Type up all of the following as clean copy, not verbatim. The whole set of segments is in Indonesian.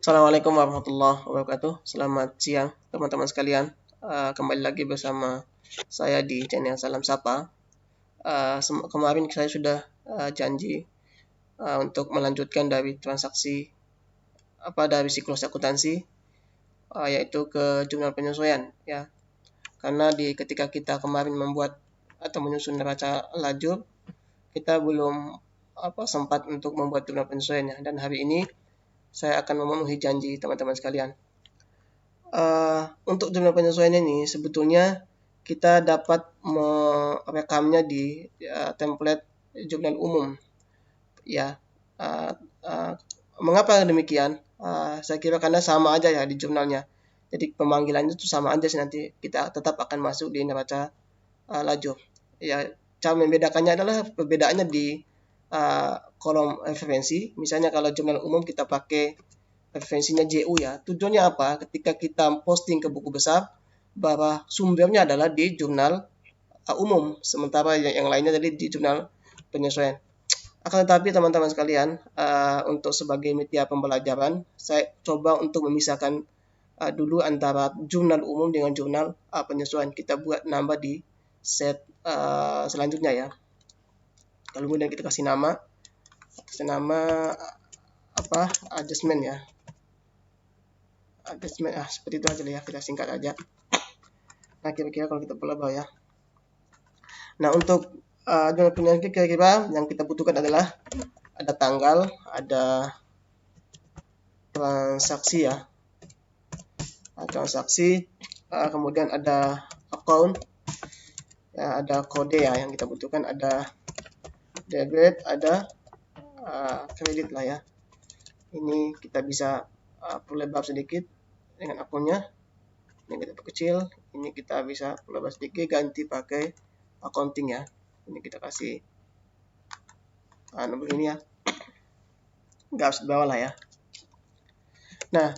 Assalamualaikum warahmatullahi wabarakatuh. Selamat siang teman-teman sekalian. Kembali lagi bersama saya di channel Salam Sapa. Kemarin saya sudah janji untuk melanjutkan dari transaksi dari siklus akuntansi, yaitu ke jurnal penyesuaian ya. Karena ketika kita kemarin membuat atau menyusun neraca lajur, kita belum sempat untuk membuat jurnal penyesuaiannya, dan hari ini saya akan memenuhi janji teman-teman sekalian. Untuk jurnal penyesuaian ini sebetulnya kita dapat merekamnya di template jurnal umum ya. Mengapa demikian? Saya kira karena sama aja ya di jurnalnya, jadi pemanggilannya itu sama aja sih, nanti kita tetap akan masuk di neraca lajur ya. Cara membedakannya adalah perbedaannya di kolom referensi. Misalnya kalau jurnal umum kita pakai referensinya JU ya. Tujuannya apa? Ketika kita posting ke buku besar, bahwa sumbernya adalah di jurnal umum, sementara yang lainnya jadi di jurnal penyesuaian. Akan tetapi teman-teman sekalian, untuk sebagai media pembelajaran, saya coba untuk memisahkan dulu antara jurnal umum dengan jurnal penyesuaian. Kita buat nambah di set selanjutnya ya. Lalu kemudian kita kasih nama adjustment ya. Adjustment seperti itu aja ya, kita singkat aja. Nah, kira-kira kalau kita pelabel ya. Nah, untuk jurnal penyesuaian kira-kira yang kita butuhkan adalah ada tanggal, ada transaksi ya, transaksi, kemudian ada account ya, ada kode ya yang kita butuhkan, ada debit, ada kredit lah ya. Ini kita bisa perlebar sedikit dengan akunnya, ini kita perkecil, ini kita bisa perlebar sedikit, ganti pakai accounting ya. Ini kita kasih nomor ini ya, garis bawah lah ya. Nah,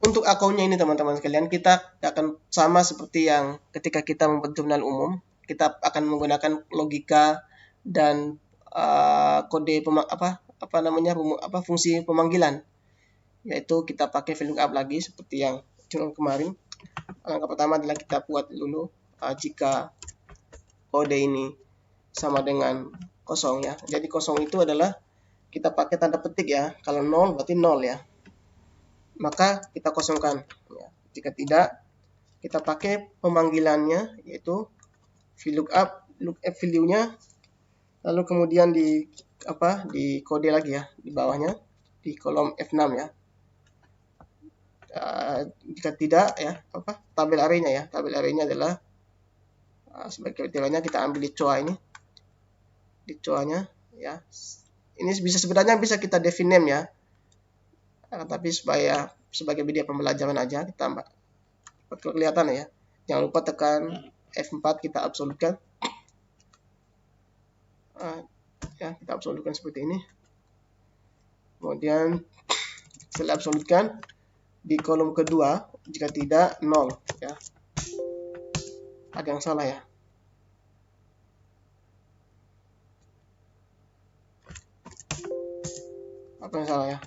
untuk akunnya ini teman-teman sekalian, kita akan sama seperti yang ketika kita membuat jurnal umum, kita akan menggunakan logika dan kode fungsi pemanggilan, yaitu kita pakai VLOOKUP lagi seperti yang jurnal kemarin. Langkah pertama adalah kita buat dulu jika kode ini sama dengan kosong ya. Jadi kosong itu adalah kita pakai tanda petik ya. Kalau 0 berarti 0 ya. Maka kita kosongkan ya. Jika tidak, kita pakai pemanggilannya, yaitu VLOOKUP, lookf value-nya, lalu kemudian di kode lagi ya di bawahnya di kolom F6 ya. Jika tidak ya, tabel array-nya ya. Tabel array-nya adalah sebagai kriterianya kita ambil di COA ini, di COA-nya ya. Ini sebenarnya bisa kita define name ya, tapi supaya sebagai media pembelajaran aja kita kelihatan ya. Jangan lupa tekan F4, kita absolutkan ya, kita absolutkan seperti ini. Kemudian setelah absolutkan di kolom kedua, jika tidak 0 ya. Ada yang salah ya. Apa yang salah ya?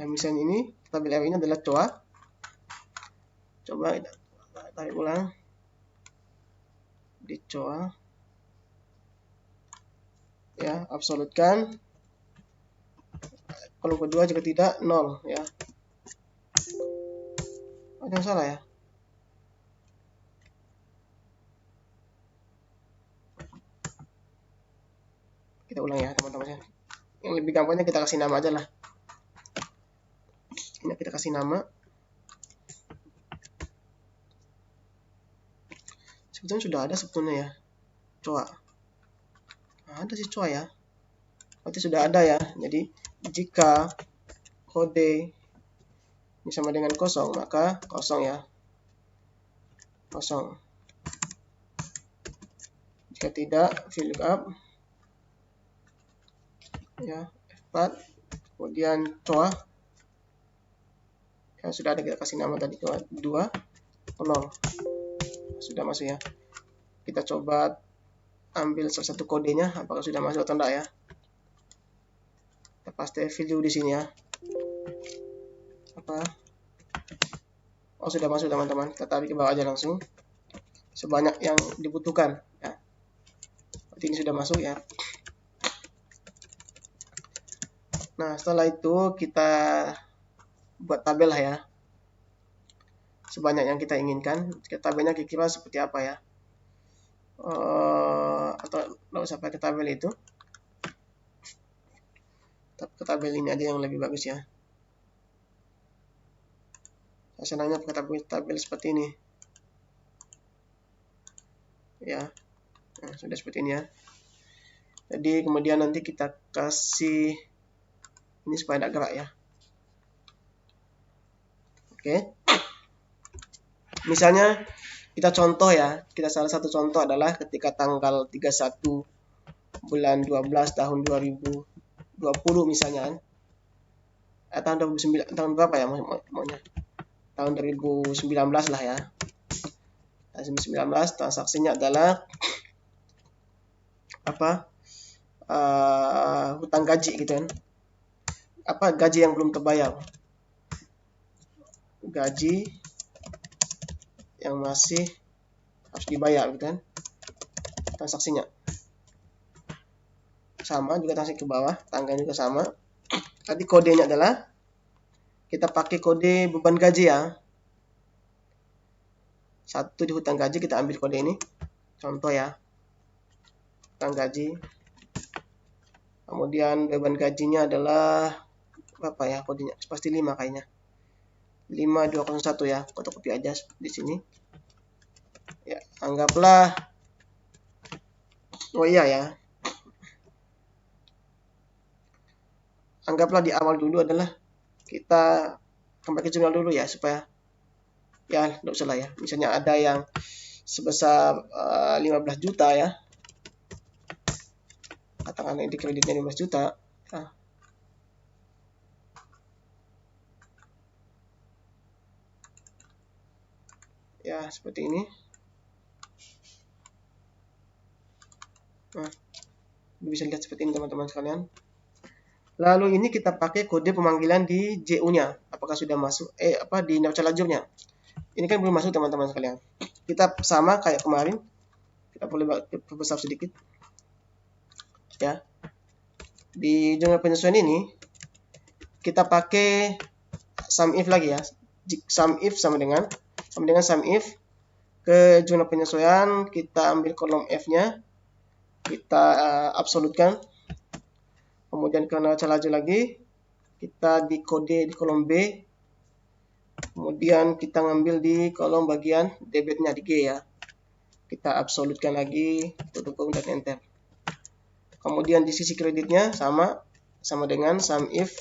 Yang misalnya ini tabel R ini adalah COA. Coba kita tarik ulang di COA ya, absolutkan kolom kedua, jika tidak 0 ya. Ada yang salah ya. Kita ulang ya teman-teman. Yang lebih gampangnya kita kasih nama aja lah. Ini kita kasih nama. Sebetulnya sudah ada sebetulnya ya, COA. Ada sih COA ya. Berarti sudah ada ya. Jadi jika kode ini sama dengan kosong, maka kosong ya. Kosong. Jika tidak, VLOOKUP ya, F4, kemudian COA yang sudah ada, kita kasih nama tadi COA 2 0. Sudah masuk ya. Kita coba ambil salah satu kodenya, apakah sudah masuk atau enggak ya. Kita paste value di sini ya. Oh, sudah masuk teman-teman. Kita tarik ke bawah aja langsung. Sebanyak yang dibutuhkan. Ya. Berarti ini sudah masuk ya. Nah, setelah itu kita buat tabel lah ya. Sebanyak yang kita inginkan. Tabelnya kira-kira seperti apa ya. Atau nggak usah pakai tabel itu. Ke tabel ini aja yang lebih bagus ya. Saya senangnya pakai tabel seperti ini. Ya. Nah, sudah seperti ini ya. Jadi kemudian nanti kita kasih ini supaya tidak gerak ya. Oke. Misalnya kita contoh ya, kita salah satu contoh adalah ketika tanggal 31 bulan 12 tahun 2020 misalnya kan. Tahun 2009, tahun berapa ya maunya? Tahun 2019 lah ya. Tahun 2019 transaksinya adalah hutang gaji gitu kan. Gaji yang belum terbayar. Gaji yang masih harus dibayar gitu kan. Transaksinya sama juga, transaksi ke bawah, tanggalnya juga sama. Tadi kodenya adalah kita pakai kode beban gaji ya. Satu di hutang gaji kita ambil kode ini. Contoh ya. Hutang gaji. Kemudian beban gajinya adalah berapa ya kodenya? Pasti 5 kayaknya. 5201 ya. Fotokopi aja di sini. Ya, anggaplah ya. Anggaplah di awal dulu adalah kita pakai jurnal dulu ya, supaya ya tidak usah lah ya. Misalnya ada yang sebesar 15 juta ya. Katakan ini kreditnya 15 juta. Nah. Ya, seperti ini. Nah, bisa lihat seperti ini teman-teman sekalian. Lalu ini kita pakai kode pemanggilan di JU-nya. Apakah sudah masuk? Di neraca lajurnya. Ini kan belum masuk teman-teman sekalian. Kita sama kayak kemarin. Kita boleh perbesar sedikit. Ya. Di jurnal penyesuaian ini kita pakai sum if lagi ya. Sum if sama dengan sum if ke jurnal penyesuaian, kita ambil kolom F-nya, kita absolutkan. Kemudian ke neraca lajur lagi, kita di kode di kolom B. Kemudian kita ngambil di kolom bagian debitnya di G ya. Kita absolutkan lagi, kita dukung dan enter. Kemudian di sisi kreditnya sama dengan sum if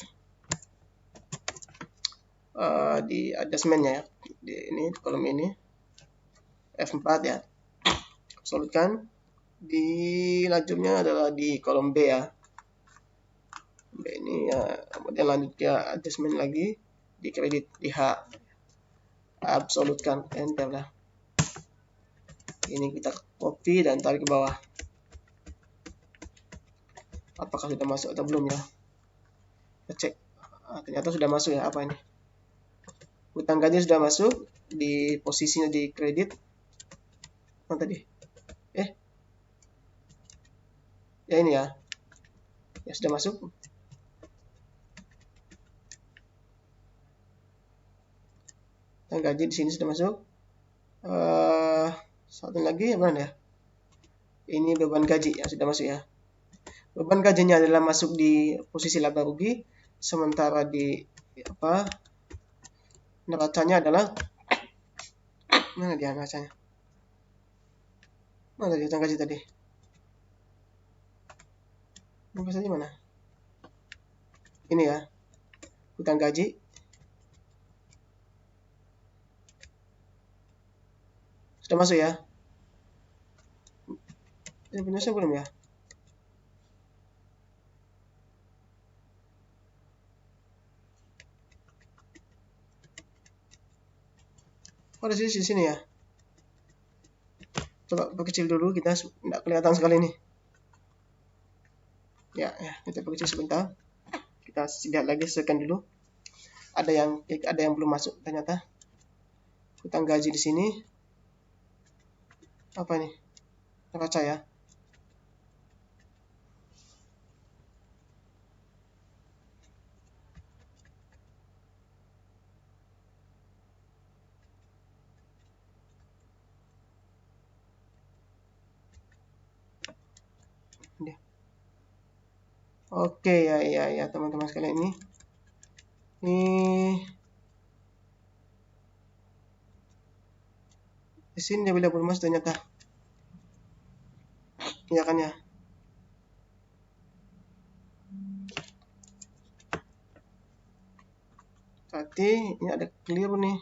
di adjustment-nya ya. Di kolom ini F4 ya. Absolutkan. Di lajurnya adalah di kolom B ya. B ini ya. Kemudian lanjut ke adjustment lagi di kredit di H. Absolutkan, enter lah. Ini kita copy dan tarik ke bawah. Apakah sudah masuk atau belum ya? Kita cek. Ternyata sudah masuk ya. Apa ini? Hutang gaji sudah masuk di posisinya di kredit. Mana tadi? Ya ini ya. Ya sudah masuk. Hutang gaji di sini sudah masuk. Satu lagi ya mana ya? Ini beban gaji ya sudah masuk ya. Beban gajinya adalah masuk di posisi laba rugi, sementara di neracanya adalah mana dia neracanya? Mana dia hutang gaji tadi? Buka saja mana? Ini ya. Hutang gaji. Sudah masuk ya? Ini penyelesaian belum ya? Oh, ada di sini ya. Coba perkecil dulu, kita tidak kelihatan sekali nih. Ya, kita perkecil sebentar. kita lihat lagi, sesuaikan dulu. Ada yang belum masuk ternyata. Hutang gaji di sini. Apa nih? Neraca ya. Oke, ya teman-teman sekalian, ini di sini dia belum masuk ternyata. Iya kan ya. Berarti ini ada keliru nih.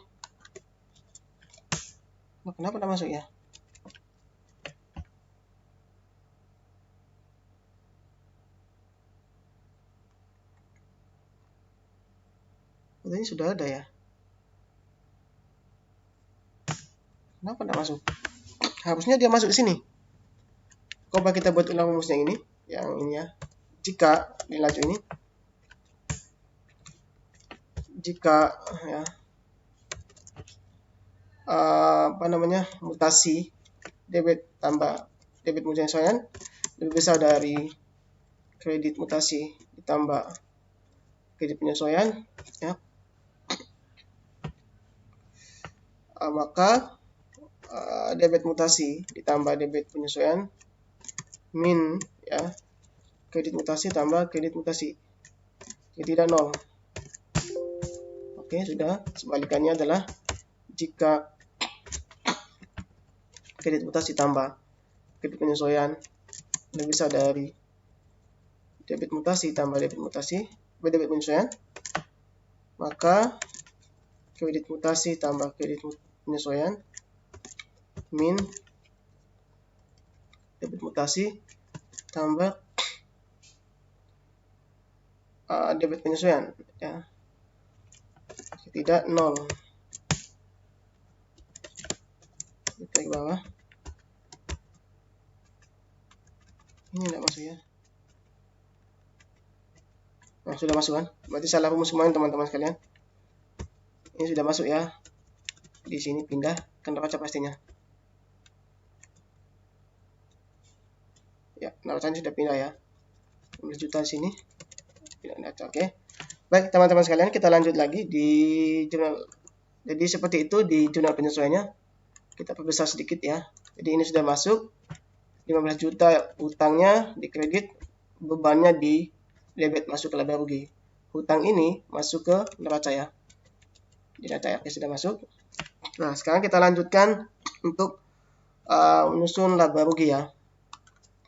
Kenapa tidak masuk ya? Ini sudah ada ya. Kenapa tidak masuk? Harusnya dia masuk di sini. Coba kita buat ulang rumusnya ini, yang ini ya. Jika di laju ini, jika ya mutasi debit tambah debit penyesuaian lebih besar dari kredit mutasi ditambah kredit penyesuaian, ya, maka debit mutasi ditambah debit penyesuaian min ya kredit mutasi tambah kredit mutasi tidak nol. Oke, sudah. Sebalikannya adalah jika kredit mutasi tambah kredit penyesuaian lebih besar dari debit mutasi tambah debit penyesuaian, maka kredit mutasi tambah kredit penyesuaian min debit mutasi tambah debit penyesuaian, ya, tidak nol. Kita ke bawah. Ini tidak masuk ya. Nah, sudah masuk kan? Berarti salah rumus kemarin teman-teman sekalian. Ini sudah masuk ya. Di sini pindah ke neraca pastinya. Ya, neracanya sudah pindah ya. 15 juta di sini. Pindah neraca. Oke. Baik, teman-teman sekalian, kita lanjut lagi di jurnal. Jadi seperti itu di jurnal penyesuaiannya. Kita perbesar sedikit ya. Jadi ini sudah masuk 15 juta hutangnya di kredit, bebannya di debit, masuk ke laba rugi. Hutang ini masuk ke neraca ya. Di neraca ya, sudah masuk. Nah, sekarang kita lanjutkan untuk menyusun laba rugi ya.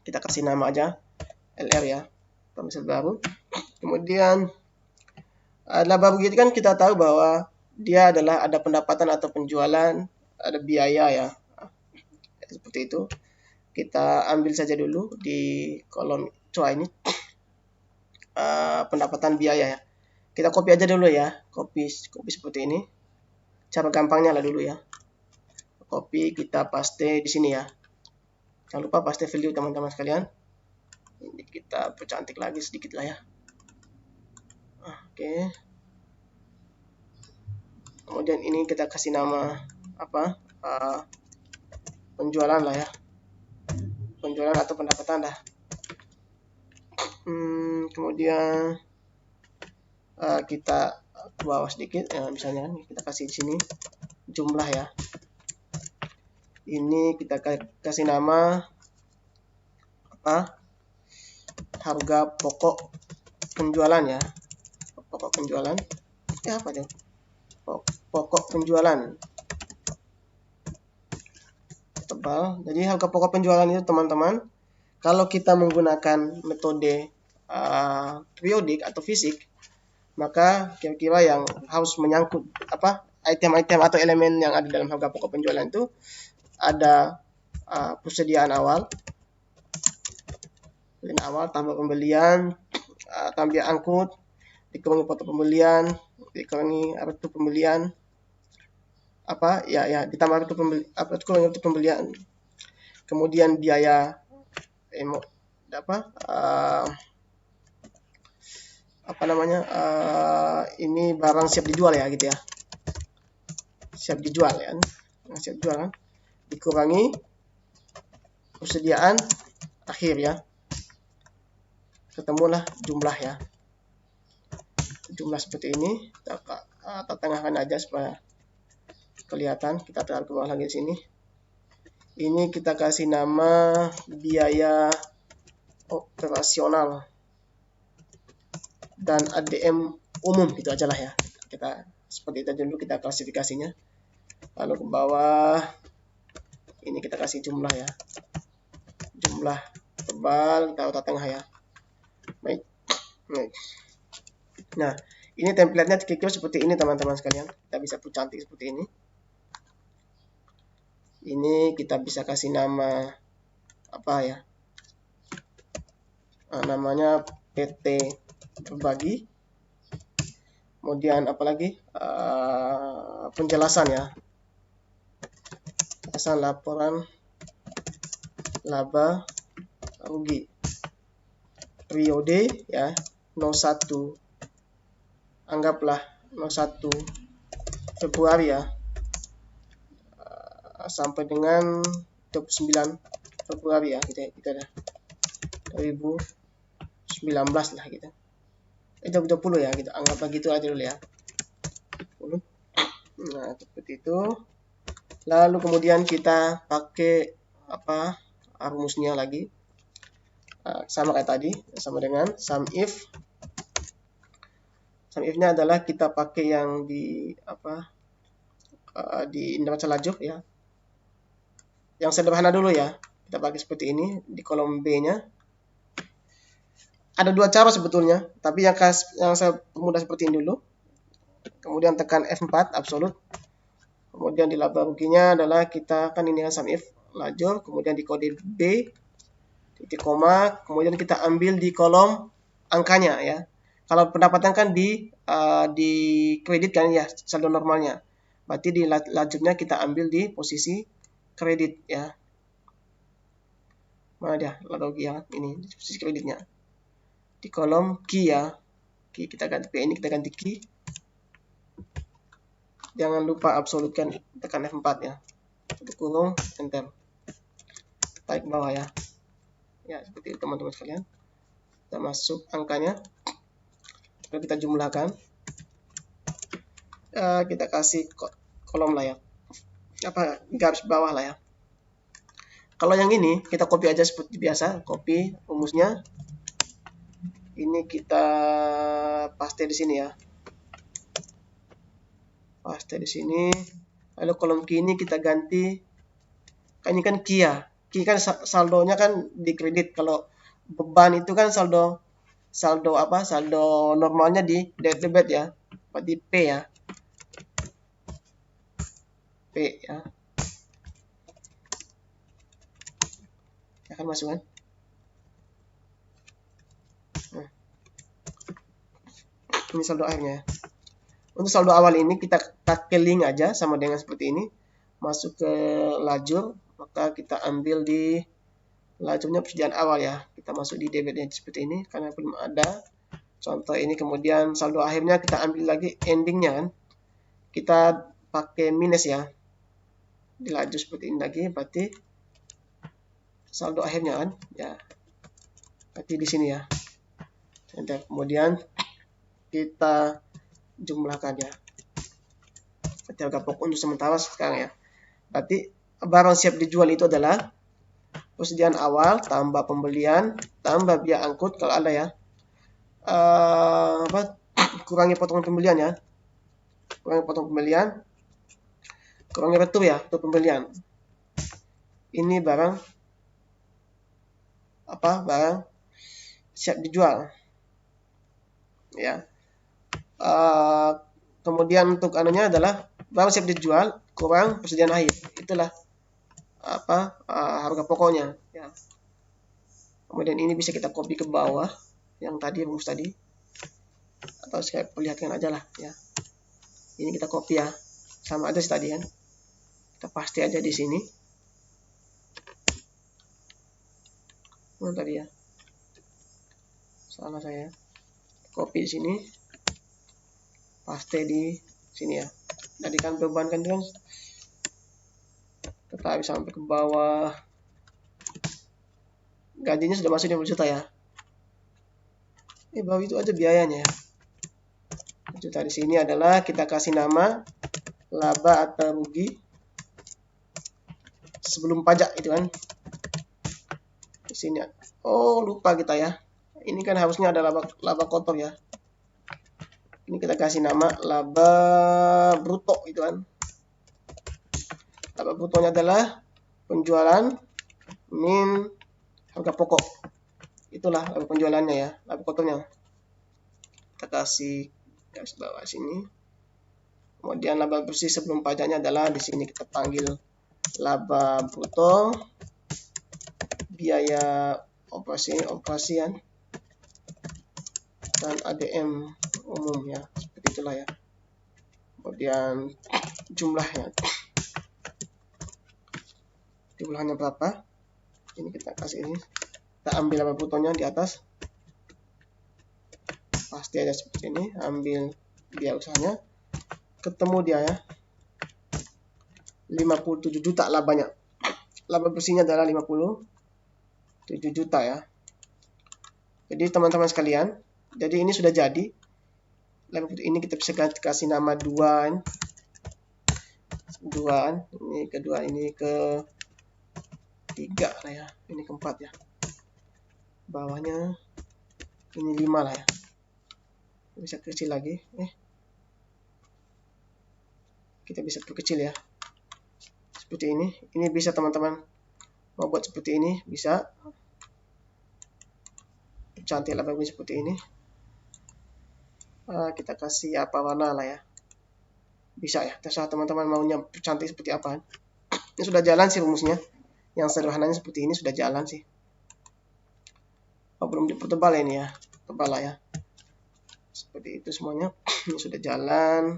Kita kasih nama aja LR ya, misal baru. Kemudian laba rugi itu kan kita tahu bahwa dia adalah ada pendapatan atau penjualan, ada biaya ya. Seperti itu. Kita ambil saja dulu di kolom COA ini pendapatan biaya ya. Kita copy aja dulu ya, copy seperti ini. Cara gampangnya lah dulu ya. Copy, kita paste di sini ya. Jangan lupa paste value teman-teman sekalian. Ini kita percantik lagi sedikit lah ya. Oke. Kemudian ini kita kasih nama apa? Penjualan lah ya. Penjualan atau pendapatan dah. Kemudian kita ke bawah sedikit ya, misalnya kita kasih di sini jumlah ya. Ini kita kasih nama apa? Harga pokok penjualan ya. Pokok penjualan. Ya apa tuh? Pokok penjualan. Tebal. Jadi harga pokok penjualan itu teman-teman, kalau kita menggunakan metode periodik atau fisik, maka kira-kira yang harus menyangkut apa item-item atau elemen yang ada dalam harga pokok penjualan itu ada persediaan awal tambah pembelian, tambah angkut, dikurangi pokok pembelian, dikurangi kartu pembelian, ditambah kartu pembelian, kemudian biaya apa namanya, ini barang siap dijual ya gitu ya, siap dijual ya, siap dijual kan, dikurangi persediaan akhir ya, ketemulah jumlah ya, jumlah seperti ini. Kita tengahkan aja supaya kelihatan. Kita taruh ke bawah lagi di sini. Ini kita kasih nama biaya operasional dan ADM umum, gitu aja lah ya. Kita seperti itu dulu kita klasifikasinya. Lalu ke bawah ini kita kasih jumlah ya, jumlah tebal, kita taruh tengah ya. Baik. Nah, ini template-nya kira-kira seperti ini teman-teman sekalian. Kita bisa buat cantik seperti ini. Ini kita bisa kasih nama apa ya? Namanya PT berbagi. Kemudian apalagi penjelasan ya, penjelasan laporan laba rugi periode ya 01, anggaplah 01 Februari ya, sampai dengan 29 Februari ya, kita dah 2019 lah gitu. 2020 ya gitu, anggaplah gitu aja dulu ya. Nah, seperti itu. Lalu kemudian kita pakai apa, rumusnya lagi. Sama kayak tadi, sama dengan sum if. Sum if-nya adalah kita pakai yang di apa, di neraca laju ya. Yang sederhana dulu ya. Kita pakai seperti ini di kolom B-nya. Ada dua cara sebetulnya, tapi yang saya mudah seperti ini dulu. Kemudian tekan F4 absolut. Kemudian di laba ruginya adalah kita kan ini kan sum if lajur, kemudian di kode B titik koma, kemudian kita ambil di kolom angkanya ya. Kalau pendapatan kan di kredit kan ya, saldo normalnya. Berarti di lajurnya kita ambil di posisi kredit ya. Mana dia laba rugi ya, ini di posisi kreditnya. Di kolom key ya, key kita ganti P, ini kita ganti key. Jangan lupa absolutkan, tekan F4 ya. Kurung enter. Tarik ke bawah ya. Ya, seperti itu teman-teman sekalian. Kita masuk angkanya. Lalu kita jumlahkan. Kita kasih kolom lah ya. Apa, garis bawah lah ya. Kalau yang ini kita copy aja seperti biasa, copy rumusnya. Ini kita paste di sini ya. Paste di sini. Lalu kolom key ini kita ganti. Ini kan key ya. Key kan saldonya kan di kredit. Kalau beban itu kan saldo apa? Saldo normalnya di debit ya. Di P ya. P ya. Ya kan masuk kan? Nah. Ini saldo akhirnya ya. Untuk saldo awal ini kita pakai link aja sama dengan seperti ini. Masuk ke lajur, maka kita ambil di lajurnya persediaan awal ya. Kita masuk di debitnya seperti ini karena belum ada. Contoh ini, kemudian saldo akhirnya kita ambil lagi endingnya kan. Kita pakai minus ya. Di lajur seperti ini lagi, berarti saldo akhirnya kan ya. Berarti di sini ya. Kemudian kita jumlahkan ya. Berarti harga pokok untuk sementara sekarang ya. Berarti barang siap dijual itu adalah persediaan awal tambah pembelian tambah biaya angkut kalau ada ya. Kurangi potongan pembelian ya. Kurangi potongan pembelian. Kurangi retur ya untuk pembelian. Ini barang apa? Barang siap dijual. Ya. Kemudian untuk anunya adalah barang siap dijual kurang persediaan akhir. Itulah apa harga pokoknya ya. Kemudian ini bisa kita copy ke bawah yang tadi rumus tadi, atau saya perlihatkan aja lah ya. Ini kita copy ya, sama aja tadi kan, kita paste aja di sini. Tadi ya, salah saya. copy di sini, paste di sini ya. Jadi kan beban kan kita bisa sampai ke bawah. Gajinya sudah masuk 50 juta ya. Bawah itu aja biayanya ya. Juta di sini adalah kita kasih nama laba atau rugi sebelum pajak itu kan. Di sini. Oh, lupa kita ya. Ini kan harusnya ada laba kotor ya. Ini kita kasih nama laba bruto itu kan. Laba brutonya adalah penjualan min harga pokok. Itulah laba penjualannya ya, laba kotornya. Kita kasih garis bawah sini. Kemudian laba bersih sebelum pajaknya adalah di sini kita panggil laba bruto, biaya operasian dan ADM umum ya, seperti itulah ya. Kemudian jumlahnya berapa? Ini kita kasih ini. Kita ambil laba brutonya di atas. Pasti aja seperti ini, ambil biaya usahanya. Ketemu dia ya. 57 juta labanya. Laba bersihnya adalah 57 juta ya. Jadi teman-teman sekalian, jadi ini sudah jadi. Laba putih ini kita bisa kasih nama duaan. Ini kedua, ini ke 3 lah ya. Ini keempat ya. Bawahnya ini 5 lah ya. Bisa kecil lagi. Kita bisa perkecil ya. Seperti ini. Ini bisa teman-teman mau buat seperti ini, bisa. Cantik lah bagus seperti ini. Kita kasih apa warna lah ya. Bisa ya, terserah teman-teman maunya cantik seperti apa. Ini sudah jalan sih rumusnya. Yang sederhananya seperti ini sudah jalan sih. Belum dipertebal ini ya. Tebal lah ya. Seperti itu semuanya. Ini sudah jalan.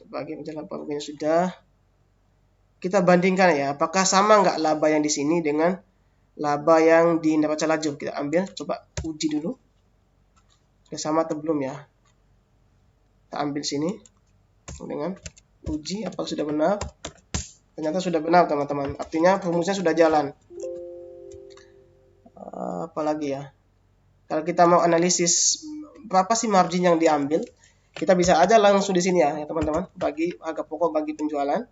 Bagi penjelasan bagian sudah. Kita bandingkan ya, apakah sama nggak laba yang di sini dengan laba yang di neraca lajur. Kita ambil, coba uji dulu. Sudah sama atau belum ya? Kita ambil sini dengan uji apakah sudah benar. Ternyata sudah benar teman-teman. Artinya rumusnya sudah jalan. Apalagi ya? Kalau kita mau analisis berapa sih margin yang diambil, kita bisa aja langsung di sini ya teman-teman. Bagi harga pokok bagi penjualan.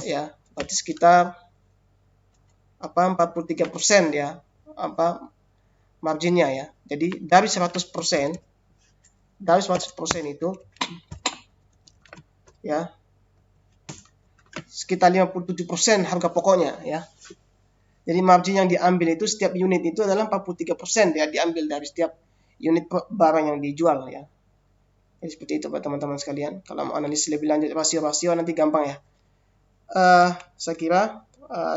Ya, berarti sekitar 43% ya marginnya ya. Jadi dari 100% itu ya sekitar 57% harga pokoknya ya. Jadi margin yang diambil itu setiap unit itu adalah 43% ya, diambil dari setiap unit barang yang dijual ya. Jadi seperti itu Pak teman-teman sekalian. Kalau mau analisis lebih lanjut rasio-rasio nanti gampang ya. Saya kira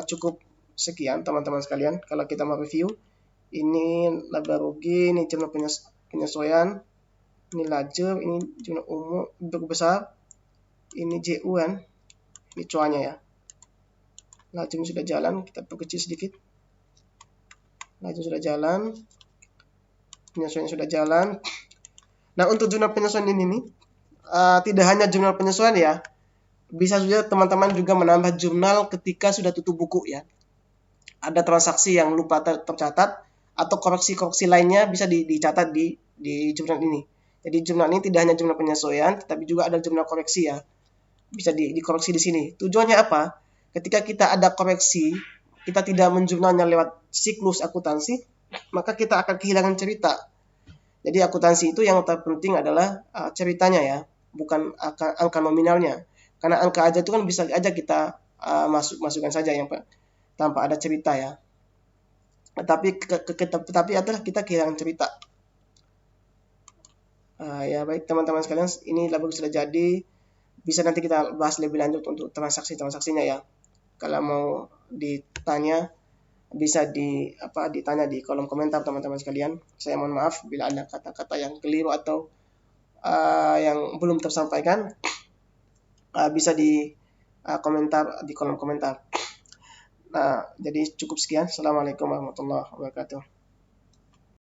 cukup sekian teman-teman sekalian. Kalau kita mau review, ini laba rugi, ini jumlah penyesuaian, ini lajur, ini jumlah umum untuk besar, ini JU kan, ini cuanya ya. Lajur sudah jalan, kita perkecil sedikit. Lajur sudah jalan, penyesuaian sudah jalan. Nah untuk jumlah penyesuaian ini tidak hanya jumlah penyesuaian ya, bisa saja teman-teman juga menambah jurnal ketika sudah tutup buku ya. Ada transaksi yang lupa tercatat atau koreksi-koreksi lainnya bisa dicatat di jurnal ini. Jadi jurnal ini tidak hanya jumlah penyesuaian, tetapi juga ada jurnal koreksi ya. Bisa dikoreksi di sini. Tujuannya apa? Ketika kita ada koreksi, kita tidak menjurnalnya lewat siklus akuntansi, maka kita akan kehilangan cerita. Jadi akuntansi itu yang terpenting adalah ceritanya ya, bukan angka nominalnya. Karena angka aja itu kan bisa aja kita masukkan saja yang tanpa ada cerita ya. Tapi adalah kita kehilangan cerita. Ya baik teman-teman sekalian, ini laba sudah jadi. Bisa nanti kita bahas lebih lanjut untuk transaksinya ya. Kalau mau ditanya bisa ditanya di kolom komentar teman-teman sekalian. Saya mohon maaf bila ada kata-kata yang keliru atau yang belum tersampaikan. Bisa di komentar di kolom komentar. Nah, jadi cukup sekian. Assalamualaikum warahmatullahi wabarakatuh.